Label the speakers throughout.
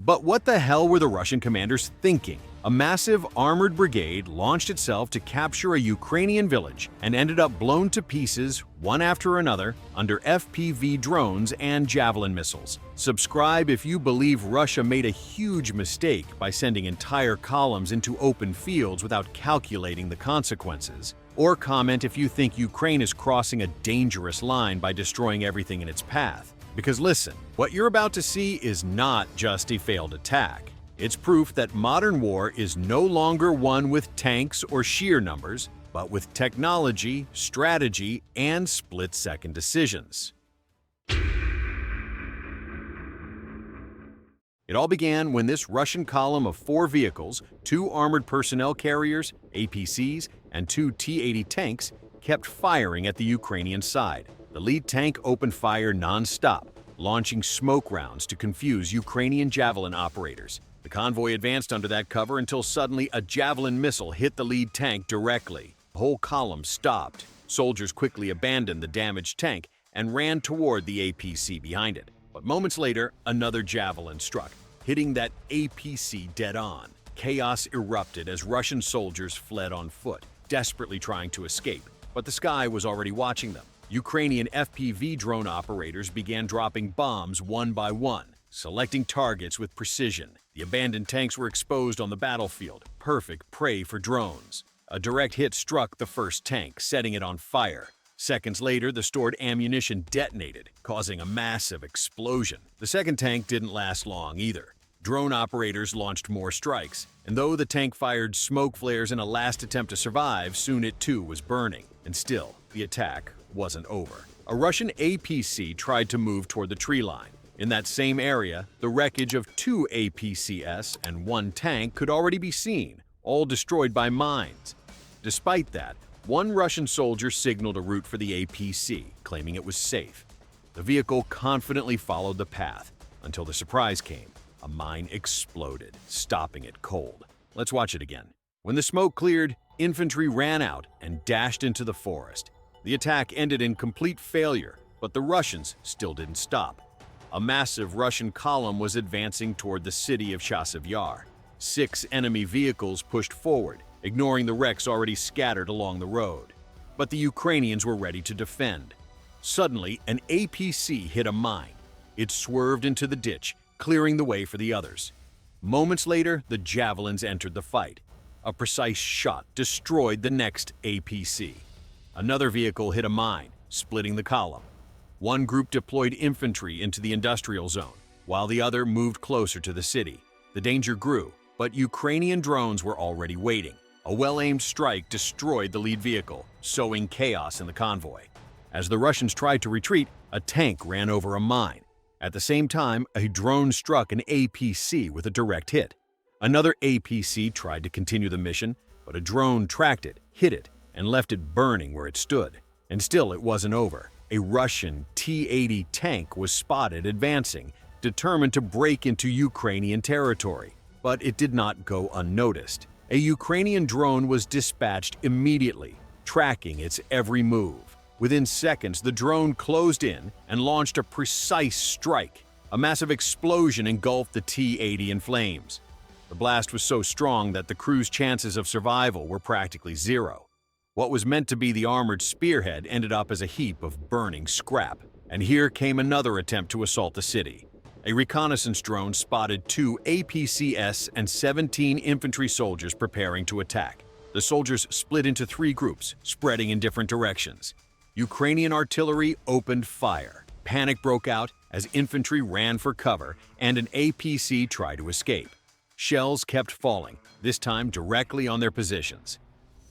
Speaker 1: But what the hell were the Russian commanders thinking? A massive armored brigade launched itself to capture a Ukrainian village and ended up blown to pieces, one after another, under FPV drones and Javelin missiles. Subscribe if you believe Russia made a huge mistake by sending entire columns into open fields without calculating the consequences. Or comment if you think Ukraine is crossing a dangerous line by destroying everything in its path. Because listen, what you're about to see is not just a failed attack. It's proof that modern war is no longer won with tanks or sheer numbers, but with technology, strategy, and split-second decisions. It all began when this Russian column of 4 vehicles, 2 armored personnel carriers, APCs, and 2 T-80 tanks kept firing at the Ukrainian side. The lead tank opened fire non-stop, launching smoke rounds to confuse Ukrainian Javelin operators. The convoy advanced under that cover until suddenly a Javelin missile hit the lead tank directly. The whole column stopped. Soldiers quickly abandoned the damaged tank and ran toward the APC behind it. But moments later, another Javelin struck, hitting that APC dead-on. Chaos erupted as Russian soldiers fled on foot, desperately trying to escape. But the sky was already watching them. Ukrainian FPV drone operators began dropping bombs one by one, selecting targets with precision. The abandoned tanks were exposed on the battlefield, perfect prey for drones. A direct hit struck the first tank, setting it on fire. Seconds later, the stored ammunition detonated, causing a massive explosion. The second tank didn't last long either. Drone operators launched more strikes, and though the tank fired smoke flares in a last attempt to survive, soon it too was burning. And still, the attack wasn't over. A Russian APC tried to move toward the tree line. In that same area, the wreckage of 2 APCs and 1 tank could already be seen, all destroyed by mines. Despite that, one Russian soldier signaled a route for the APC, claiming it was safe. The vehicle confidently followed the path until the surprise came. A mine exploded, stopping it cold. Let's watch it again. When the smoke cleared, infantry ran out and dashed into the forest. The attack ended in complete failure, but the Russians still didn't stop. A massive Russian column was advancing toward the city of Chasiv Yar. 6 enemy vehicles pushed forward, ignoring the wrecks already scattered along the road. But the Ukrainians were ready to defend. Suddenly, an APC hit a mine. It swerved into the ditch, clearing the way for the others. Moments later, the Javelins entered the fight. A precise shot destroyed the next APC. Another vehicle hit a mine, splitting the column. One group deployed infantry into the industrial zone, while the other moved closer to the city. The danger grew, but Ukrainian drones were already waiting. A well-aimed strike destroyed the lead vehicle, sowing chaos in the convoy. As the Russians tried to retreat, a tank ran over a mine. At the same time, a drone struck an APC with a direct hit. Another APC tried to continue the mission, but a drone tracked it, hit it, and left it burning where it stood. And still it wasn't over. A Russian T-80 tank was spotted advancing, determined to break into Ukrainian territory. But it did not go unnoticed. A Ukrainian drone was dispatched immediately, tracking its every move. Within seconds, the drone closed in and launched a precise strike. A massive explosion engulfed the T-80 in flames. The blast was so strong that the crew's chances of survival were practically zero. What was meant to be the armored spearhead ended up as a heap of burning scrap. And here came another attempt to assault the city. A reconnaissance drone spotted 2 APCs and 17 infantry soldiers preparing to attack. The soldiers split into 3 groups, spreading in different directions. Ukrainian artillery opened fire. Panic broke out as infantry ran for cover and an APC tried to escape. Shells kept falling, this time directly on their positions.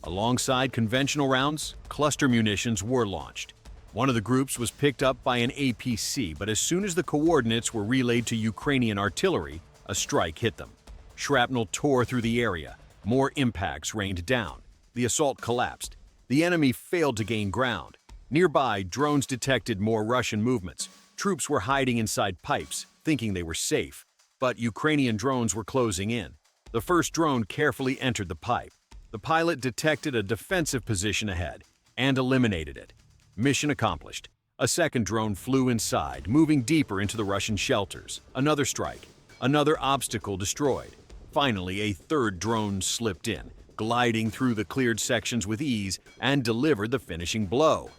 Speaker 1: Alongside conventional rounds, cluster munitions were launched. One of the groups was picked up by an APC, but as soon as the coordinates were relayed to Ukrainian artillery, a strike hit them. Shrapnel tore through the area. More impacts rained down. The assault collapsed. The enemy failed to gain ground. Nearby, drones detected more Russian movements. Troops were hiding inside pipes, thinking they were safe. But Ukrainian drones were closing in. The first drone carefully entered the pipe. The pilot detected a defensive position ahead and eliminated it. Mission accomplished. A second drone flew inside, moving deeper into the Russian shelters. Another strike. Another obstacle destroyed. Finally, a third drone slipped in, gliding through the cleared sections with ease and delivered the finishing blow.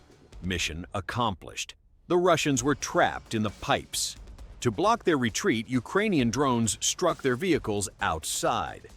Speaker 1: Mission accomplished. The Russians were trapped in the pipes. To block their retreat, Ukrainian drones struck their vehicles outside.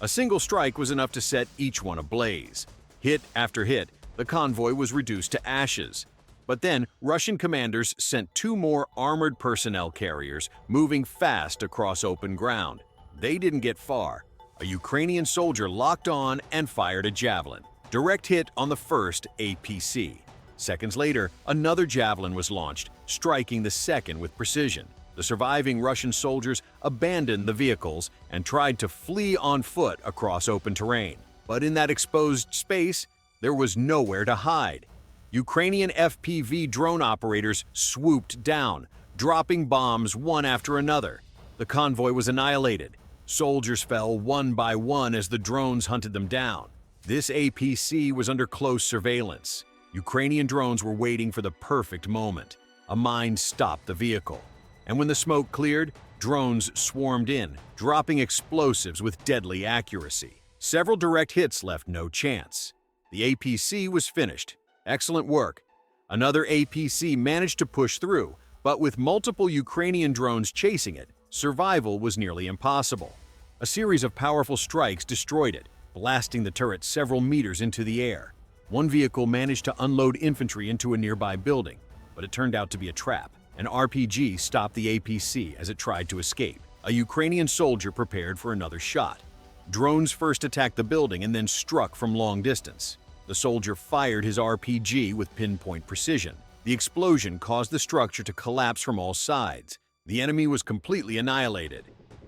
Speaker 1: A single strike was enough to set each one ablaze. Hit after hit, the convoy was reduced to ashes. But then, Russian commanders sent 2 more armored personnel carriers moving fast across open ground. They didn't get far. A Ukrainian soldier locked on and fired a javelin. Direct hit on the first APC. Seconds later, another javelin was launched, striking the second with precision. The surviving Russian soldiers abandoned the vehicles and tried to flee on foot across open terrain. But in that exposed space, there was nowhere to hide. Ukrainian FPV drone operators swooped down, dropping bombs one after another. The convoy was annihilated. Soldiers fell one by one as the drones hunted them down. This APC was under close surveillance. Ukrainian drones were waiting for the perfect moment. A mine stopped the vehicle. And when the smoke cleared, drones swarmed in, dropping explosives with deadly accuracy. Several direct hits left no chance. The APC was finished. Excellent work. Another APC managed to push through, but with multiple Ukrainian drones chasing it, survival was nearly impossible. A series of powerful strikes destroyed it, blasting the turret several meters into the air. One vehicle managed to unload infantry into a nearby building, but it turned out to be a trap. An RPG stopped the APC as it tried to escape. A Ukrainian soldier prepared for another shot. Drones first attacked the building and then struck from long distance. The soldier fired his RPG with pinpoint precision. The explosion caused the structure to collapse from all sides. The enemy was completely annihilated.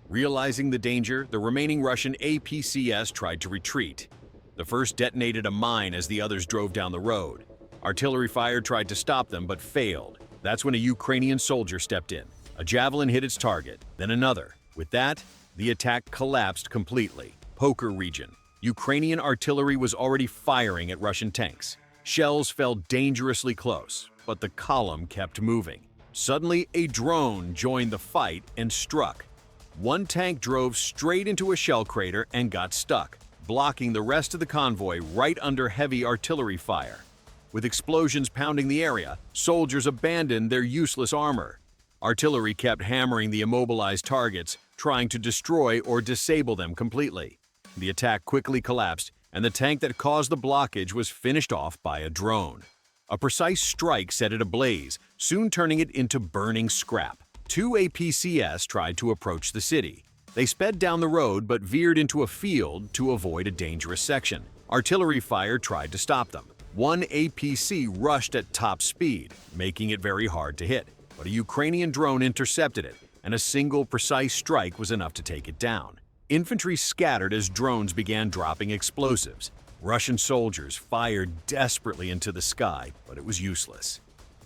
Speaker 1: Realizing the danger, the remaining Russian APCs tried to retreat. The first detonated a mine as the others drove down the road. Artillery fire tried to stop them but failed. That's when a Ukrainian soldier stepped in. A javelin hit its target, then another. With that, the attack collapsed completely. Poker region. Ukrainian artillery was already firing at Russian tanks. Shells fell dangerously close, but the column kept moving. Suddenly, a drone joined the fight and struck. One tank drove straight into a shell crater and got stuck, blocking the rest of the convoy right under heavy artillery fire. With explosions pounding the area, soldiers abandoned their useless armor. Artillery kept hammering the immobilized targets, trying to destroy or disable them completely. The attack quickly collapsed, and the tank that caused the blockage was finished off by a drone. A precise strike set it ablaze, soon turning it into burning scrap. 2 APCs tried to approach the city. They sped down the road but veered into a field to avoid a dangerous section. Artillery fire tried to stop them. One APC rushed at top speed, making it very hard to hit. But a Ukrainian drone intercepted it, and a single precise strike was enough to take it down. Infantry scattered as drones began dropping explosives. Russian soldiers fired desperately into the sky, but it was useless.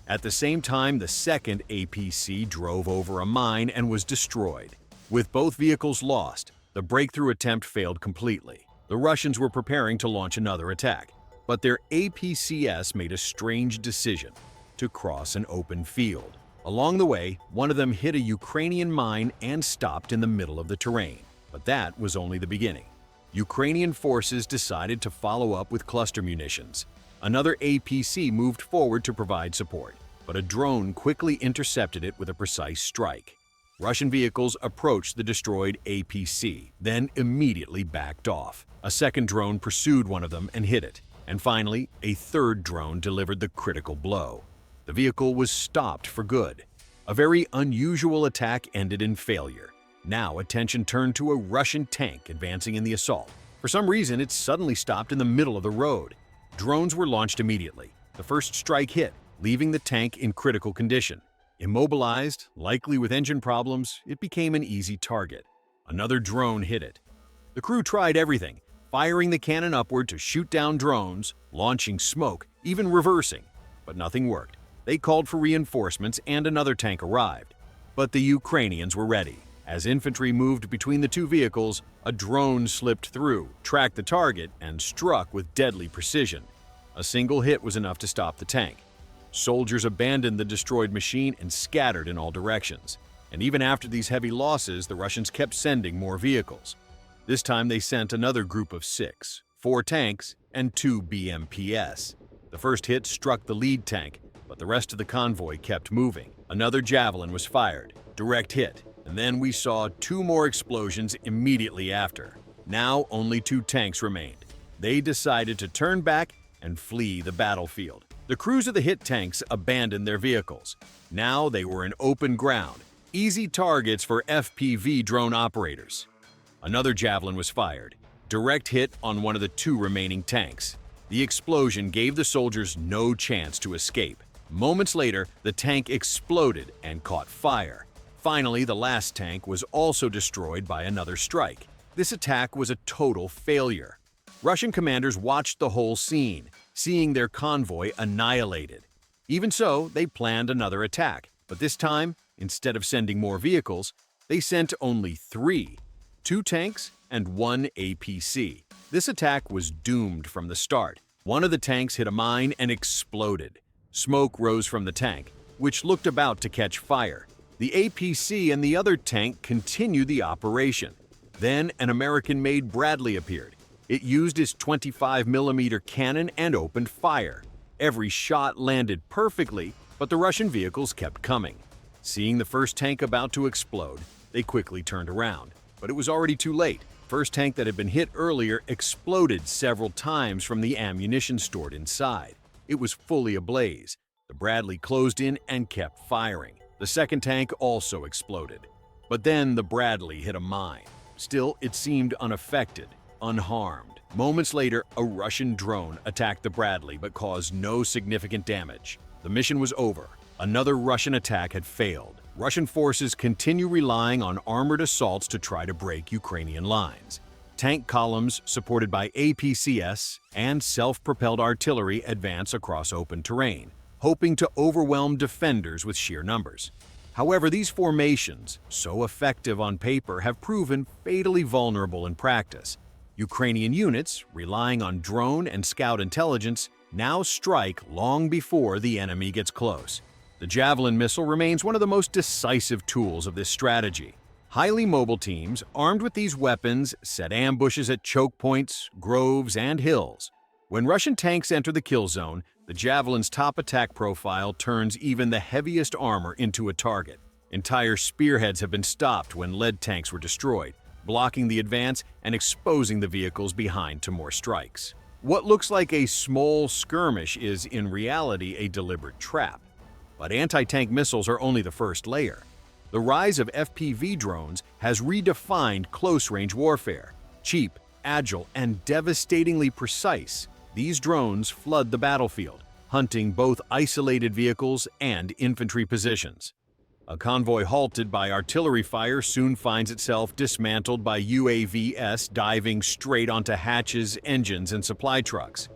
Speaker 1: At the same time, the second APC drove over a mine and was destroyed. With both vehicles lost, the breakthrough attempt failed completely. The Russians were preparing to launch another attack, but their APCs made a strange decision: to cross an open field. Along the way, one of them hit a Ukrainian mine and stopped in the middle of the terrain. But that was only the beginning. Ukrainian forces decided to follow up with cluster munitions. Another APC moved forward to provide support, but a drone quickly intercepted it with a precise strike. Russian vehicles approached the destroyed APC, then immediately backed off. A second drone pursued one of them and hit it. And finally, a third drone delivered the critical blow. The vehicle was stopped for good. A very unusual attack ended in failure. Now attention turned to a Russian tank advancing in the assault. For some reason, it suddenly stopped in the middle of the road. Drones were launched immediately. The first strike hit, leaving the tank in critical condition. Immobilized, likely with engine problems, it became an easy target. Another drone hit it. The crew tried everything, firing the cannon upward to shoot down drones, launching smoke, even reversing. But nothing worked. They called for reinforcements and another tank arrived. But the Ukrainians were ready. As infantry moved between the two vehicles, a drone slipped through, tracked the target, and struck with deadly precision. A single hit was enough to stop the tank. Soldiers abandoned the destroyed machine and scattered in all directions. And even after these heavy losses, the Russians kept sending more vehicles. This time they sent another group of 6, 4 tanks and 2 BMPs. The first hit struck the lead tank, but the rest of the convoy kept moving. Another Javelin was fired, direct hit, and then we saw 2 more explosions immediately after. Now only 2 tanks remained. They decided to turn back and flee the battlefield. The crews of the hit tanks abandoned their vehicles. Now they were in open ground, easy targets for FPV drone operators. Another Javelin was fired, direct hit on one of the 2 remaining tanks. The explosion gave the soldiers no chance to escape. Moments later, the tank exploded and caught fire. Finally, the last tank was also destroyed by another strike. This attack was a total failure. Russian commanders watched the whole scene, seeing their convoy annihilated. Even so, they planned another attack, but this time, instead of sending more vehicles, they sent only 3, 2 tanks and 1 APC. This attack was doomed from the start. One of the tanks hit a mine and exploded. Smoke rose from the tank, which looked about to catch fire. The APC and the other tank continued the operation. Then an American-made Bradley appeared. It used its 25mm cannon and opened fire. Every shot landed perfectly, but the Russian vehicles kept coming. Seeing the first tank about to explode, they quickly turned around. But it was already too late. First tank that had been hit earlier exploded several times from the ammunition stored inside. It was fully ablaze. The Bradley closed in and kept firing. The second tank also exploded. But then the Bradley hit a mine. Still, it seemed unaffected, unharmed. Moments later, a Russian drone attacked the Bradley but caused no significant damage. The mission was over. Another Russian attack had failed. Russian forces continue relying on armored assaults to try to break Ukrainian lines. Tank columns supported by APCs and self-propelled artillery advance across open terrain, hoping to overwhelm defenders with sheer numbers. However, these formations, so effective on paper, have proven fatally vulnerable in practice. Ukrainian units, relying on drone and scout intelligence, now strike long before the enemy gets close. The Javelin missile remains one of the most decisive tools of this strategy. Highly mobile teams, armed with these weapons, set ambushes at choke points, groves, and hills. When Russian tanks enter the kill zone, the Javelin's top attack profile turns even the heaviest armor into a target. Entire spearheads have been stopped when lead tanks were destroyed, blocking the advance and exposing the vehicles behind to more strikes. What looks like a small skirmish is, in reality, a deliberate trap. But anti-tank missiles are only the first layer. The rise of FPV drones has redefined close-range warfare. Cheap, agile, and devastatingly precise, these drones flood the battlefield, hunting both isolated vehicles and infantry positions. A convoy halted by artillery fire soon finds itself dismantled by UAVs diving straight onto hatches, engines, and supply trucks.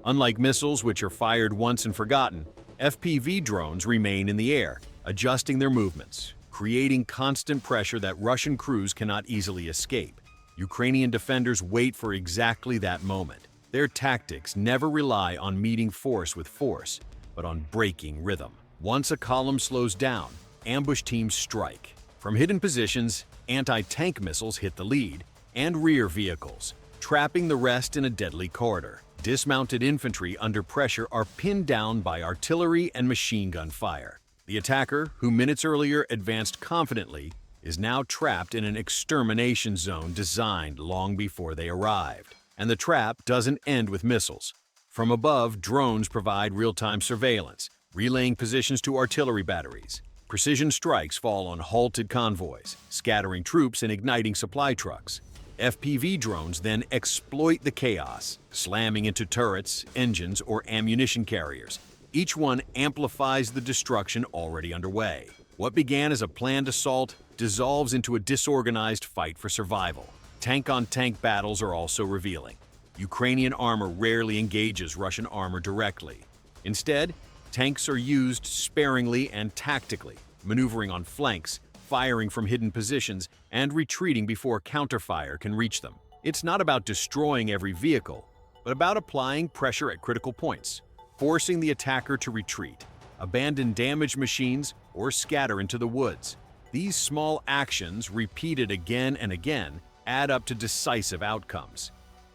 Speaker 1: Unlike missiles, which are fired once and forgotten, FPV drones remain in the air, adjusting their movements, creating constant pressure that Russian crews cannot easily escape. Ukrainian defenders wait for exactly that moment. Their tactics never rely on meeting force with force, but on breaking rhythm. Once a column slows down, ambush teams strike. From hidden positions, anti-tank missiles hit the lead and rear vehicles, trapping the rest in a deadly corridor. Dismounted infantry under pressure are pinned down by artillery and machine gun fire. The attacker, who minutes earlier advanced confidently, is now trapped in an extermination zone designed long before they arrived. And the trap doesn't end with missiles. From above, drones provide real-time surveillance, relaying positions to artillery batteries. Precision strikes fall on halted convoys, scattering troops and igniting supply trucks. FPV drones then exploit the chaos, slamming into turrets, engines, or ammunition carriers. Each one amplifies the destruction already underway. What began as a planned assault dissolves into a disorganized fight for survival. Tank-on-tank battles are also revealing. Ukrainian armor rarely engages Russian armor directly. Instead, tanks are used sparingly and tactically, maneuvering on flanks, firing from hidden positions, and retreating before counterfire can reach them. It's not about destroying every vehicle, but about applying pressure at critical points, forcing the attacker to retreat, abandon damaged machines, or scatter into the woods. These small actions, repeated again and again, add up to decisive outcomes.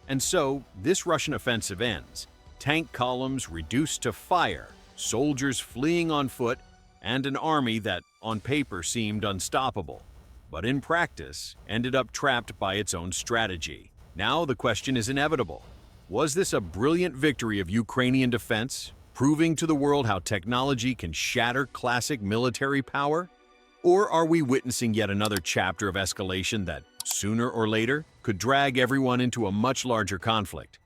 Speaker 1: And so, this Russian offensive ends. Tank columns reduced to fire, soldiers fleeing on foot, and an army that, on paper, seemed unstoppable, but in practice, ended up trapped by its own strategy. Now the question is inevitable. Was this a brilliant victory of Ukrainian defense, proving to the world how technology can shatter classic military power? Or are we witnessing yet another chapter of escalation that, sooner or later, could drag everyone into a much larger conflict?